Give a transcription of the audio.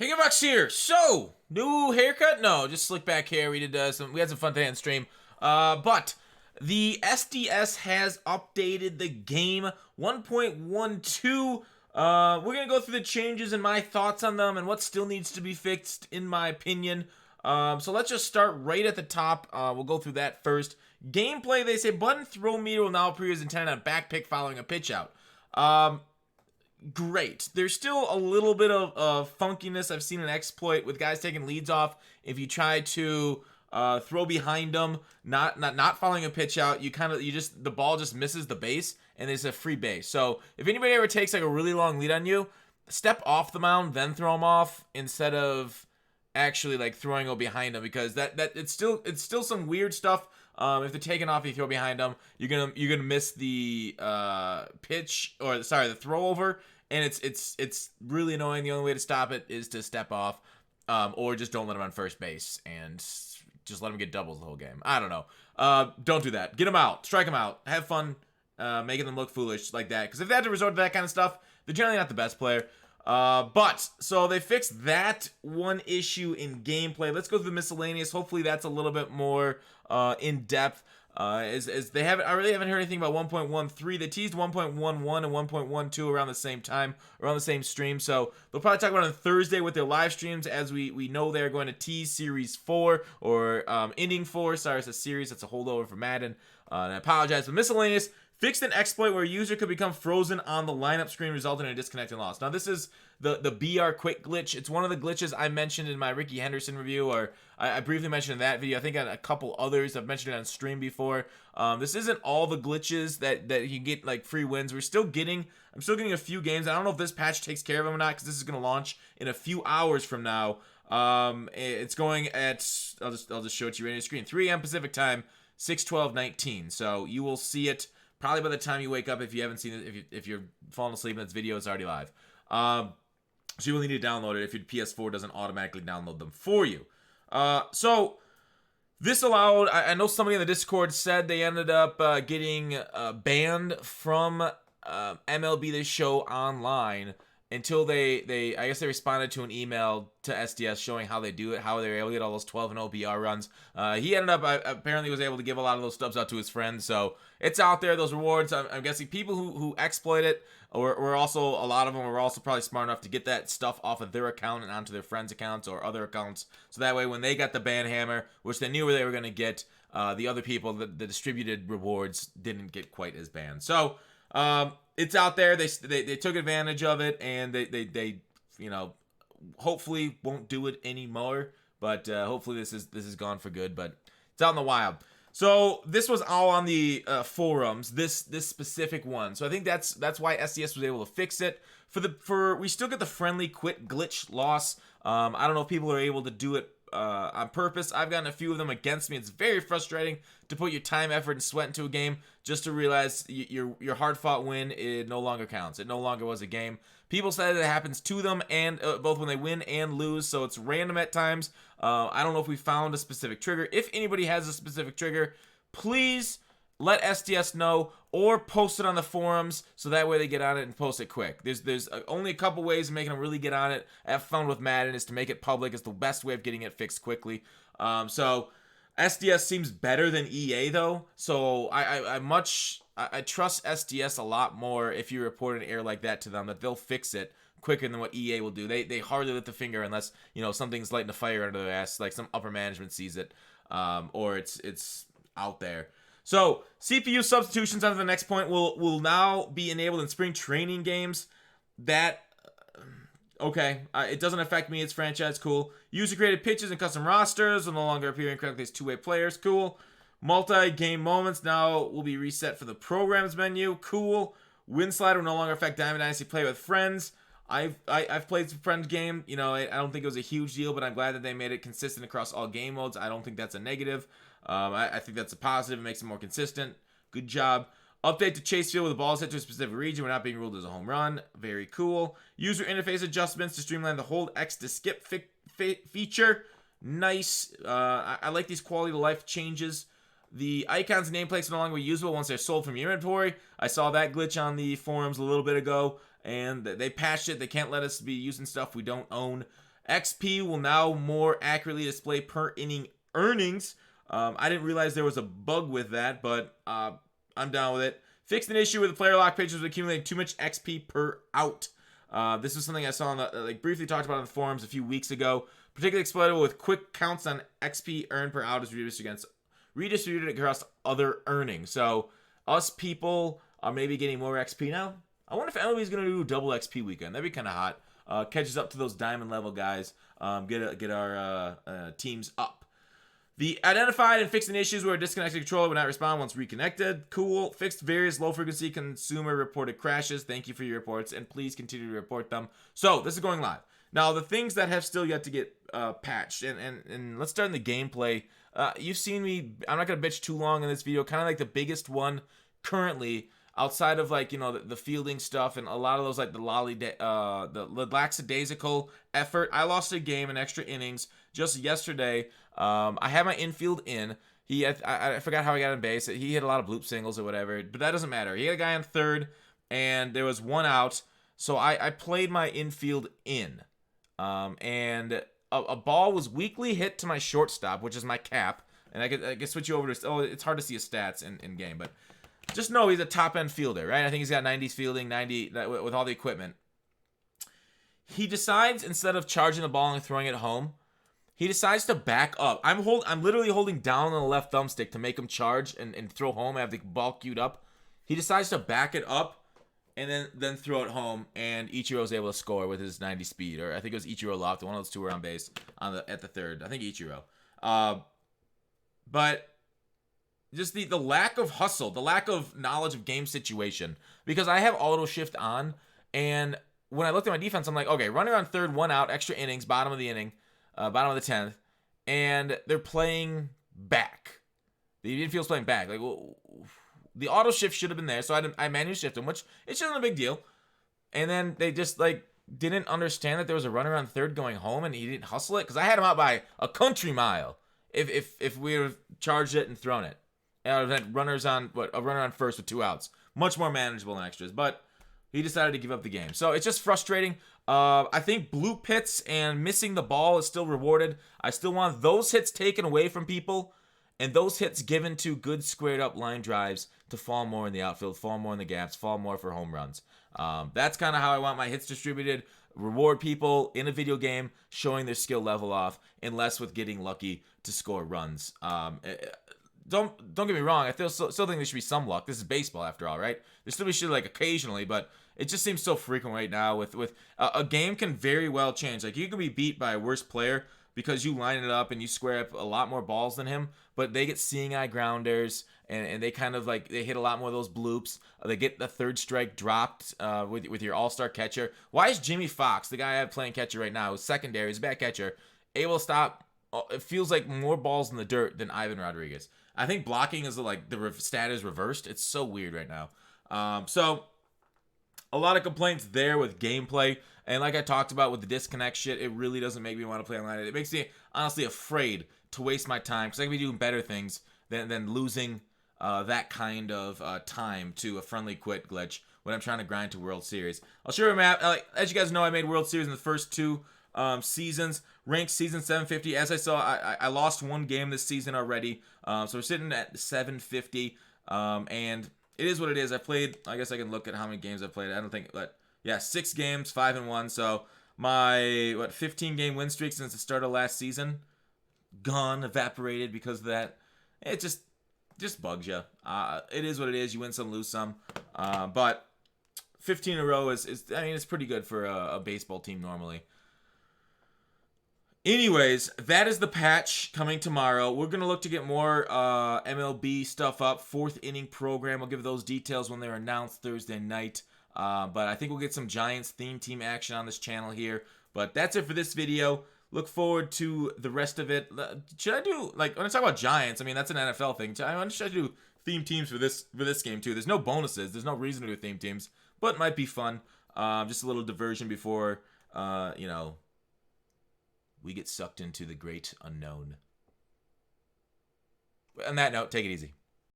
Hey, Bucks here. So, new haircut? No, just slick back hair. We had some fun today on stream. But the SDS has updated the game 1.12. We're gonna go through the changes and my thoughts on them and what still needs to be fixed, in my opinion. So let's just start right at the top. We'll go through that first. Gameplay, they say button throw meter will now appear as intended on back pick following a pitch out. Great. There's still a little bit of funkiness. I've seen an exploit with guys taking leads off. If you try to throw behind them, not following a pitch out, the ball just misses the base and it's a free base. So if anybody ever takes like a really long lead on you, step off the mound, then throw them off instead of actually like throwing go behind them, because it's still some weird stuff. If they're taking off, you throw behind them, you're gonna miss the the throw over, and it's really annoying. The only way to stop it is to step off, or just don't let them on first base and just let them get doubles the whole game. I don't know. Don't do that. Get them out, strike them out, have fun, making them look foolish like that. Because if they had to resort to that kind of stuff, they're generally not the best player. So they fixed that one issue in gameplay. Let's go through the miscellaneous. Hopefully that's a little bit more in depth. I really haven't heard anything about 1.13. They teased 1.11 and 1.12 around the same time, around the same stream. So they'll probably talk about it on Thursday with their live streams, as we know they're going to tease Series 4 or Inning 4. Sorry, it's a series. It's a holdover from Madden. And I apologize. But miscellaneous fixed an exploit where a user could become frozen on the lineup screen, resulting in a disconnect and loss. Now, this is the BR quick glitch. It's one of the glitches I mentioned in my Ricky Henderson review, or I briefly mentioned in that video. I think on a couple others. I've mentioned it on stream before. This isn't all the glitches that you get like free wins. I'm still getting a few games. I don't know if this patch takes care of them or not, because this is going to launch in a few hours from now. It's going at, I'll just show it to you right on the screen, 3 a.m. Pacific time, 6/12/19. So you will see it probably by the time you wake up, if you haven't seen it, if you're falling asleep and this video is already live. So you will need to download it if your PS4 doesn't automatically download them for you. So this allowed, I know somebody in the Discord said they ended up getting banned from MLB The Show online until I guess they responded to an email to SDS showing how they do it, how they were able to get all those 12-0 BR runs. He ended up, apparently was able to give a lot of those stubs out to his friends, so it's out there, those rewards. I'm guessing people who exploit it, or also, a lot of them were also probably smart enough to get that stuff off of their account and onto their friends' accounts or other accounts, so that way when they got the ban hammer, which they knew where they were going to get, the other people, the distributed rewards, didn't get quite as banned. So, it's out there. They took advantage of it, and they hopefully won't do it anymore. But hopefully this is gone for good. But it's out in the wild. So this was all on the forums. This specific one. So I think that's why SDS was able to fix it. We still get the friendly quit glitch loss. I don't know if people are able to do it on purpose. I've gotten a few of them against me. It's very frustrating to put your time, effort, and sweat into a game just to realize your hard-fought win, it no longer counts. It no longer was a game. People said it happens to them, and both when they win and lose, so it's random at times. I don't know if we found a specific trigger. If anybody has a specific trigger, please let SDS know, or post it on the forums so that way they get on it and post it quick. There's only a couple ways of making them really get on it. I've found with Madden is to make it public. It's the best way of getting it fixed quickly. So SDS seems better than EA though. So I trust SDS a lot more if you report an error like that to them, that they'll fix it quicker than what EA will do. They hardly lift a finger unless something's lighting a fire under their ass, like some upper management sees it, or it's out there. So, CPU substitutions on to the next point will now be enabled in spring training games. That, okay, it doesn't affect me. It's franchise, cool. User-created pitches and custom rosters will no longer appear incorrectly as two-way players, cool. Multi-game moments now will be reset for the programs menu, cool. Win slider will no longer affect Diamond Dynasty play with friends. I've played some friend game. I don't think it was a huge deal, but I'm glad that they made it consistent across all game modes. I don't think that's a negative. I think that's a positive. It makes it more consistent. Good job. Update to chase field with the balls hit to a specific region. We're not being ruled as a home run. Very cool. User interface adjustments to streamline the hold X to skip feature. Nice. I like these quality of life changes. The icons and nameplates are no longer usable once they're sold from your inventory. I saw that glitch on the forums a little bit ago, and they patched it. They can't let us be using stuff we don't own. XP will now more accurately display per inning earnings. I didn't realize there was a bug with that, but I'm down with it. Fixed an issue with the player lock pitchers accumulating too much XP per out. This is something I saw briefly talked about on the forums a few weeks ago. Particularly exploitable with quick counts on XP earned per out is redistributed across other earnings. So us people are maybe getting more XP now. I wonder if MLB is going to do double XP weekend. That'd be kind of hot. Catches up to those diamond level guys. Get our teams up. The identified and fixing issues where a disconnected controller would not respond once reconnected. Cool. Fixed various low-frequency consumer reported crashes. Thank you for your reports, and please continue to report them. So, this is going live. Now, the things that have still yet to get patched, and let's start in the gameplay. You've seen me, I'm not going to bitch too long in this video, kind of like the biggest one currently, outside of the fielding stuff and a lot of those the lackadaisical effort. I lost a game in extra innings just yesterday. I had my infield in. I forgot how I got in base. He hit a lot of bloop singles or whatever, but that doesn't matter. He had a guy on third, and there was one out, so I played my infield in. And a ball was weakly hit to my shortstop, which is my cap, and I could switch you over to. Oh, it's hard to see his stats in game, but just know he's a top end fielder, right? I think he's got 90s fielding, 90 with all the equipment. He decides, instead of charging the ball and throwing it home, he decides to back up. I'm literally holding down on the left thumbstick to make him charge and throw home. I have the ball queued up. He decides to back it up and then throw it home, and Ichiro's able to score with his 90 speed. Or I think it was Ichiro Lofton. One of those two were on base at the third. I think Ichiro. But just the lack of hustle, the lack of knowledge of game situation. Because I have auto shift on, and when I looked at my defense, I'm like, okay, runner on third, one out, extra innings, bottom of the inning. Bottom of the 10th, and they're playing back. The infield's playing back. The auto shift should have been there, so I manually shift him, which it's not a big deal. And then they just didn't understand that there was a runner on third going home, and he didn't hustle it because I had him out by a country mile. If we would have charged it and thrown it, and I would have had a runner on first with 2 outs, much more manageable than extras, but he decided to give up the game. So it's just frustrating. I think bloop hits and missing the ball is still rewarded. I still want those hits taken away from people and those hits given to good squared up line drives to fall more in the outfield, fall more in the gaps, fall more for home runs. That's kind of how I want my hits distributed. Reward people in a video game showing their skill level off and less with getting lucky to score runs. Don't get me wrong. I still think there should be some luck. This is baseball after all, right? There still be shit occasionally, but it just seems so frequent right now. With a game can very well change. You can be beat by a worse player because you line it up and you square up a lot more balls than him, but they get seeing eye grounders and they kind of they hit a lot more of those bloops. They get the third strike dropped with your all-star catcher. Why is Jimmy Fox, the guy I have playing catcher right now, who's secondary, he's a bad catcher, able to stop? It feels like more balls in the dirt than Ivan Rodriguez. I think blocking is the stat is reversed. It's so weird right now. So a lot of complaints there with gameplay. And like I talked about with the disconnect shit, it really doesn't make me want to play online. It makes me honestly afraid to waste my time because I can be doing better things than losing that kind of time to a friendly quit glitch when I'm trying to grind to World Series. I'll show you a map. As you guys know, I made World Series in the first 2 seasons. Ranked season 750. As I saw, I lost 1 game this season already. So we're sitting at 750. And it is what it is. I played, I guess I can look at how many games I've played. I don't think, but yeah, 6 games, 5-1. So my 15 game win streak since the start of last season gone, evaporated because of that. It just bugs you. It is what it is. You win some, lose some. But 15 in a row is it's pretty good for a baseball team normally. Anyways, that is the patch coming tomorrow. We're going to look to get more MLB stuff up. 4th inning program. I'll give those details when they're announced Thursday night. But I think we'll get some Giants theme team action on this channel here. But that's it for this video. Look forward to the rest of it. Should I do, when I talk about Giants, that's an NFL thing. Should I do theme teams for this game too? There's no bonuses. There's no reason to do theme teams. But it might be fun. Just a little diversion before, we get sucked into the great unknown. On that note, take it easy.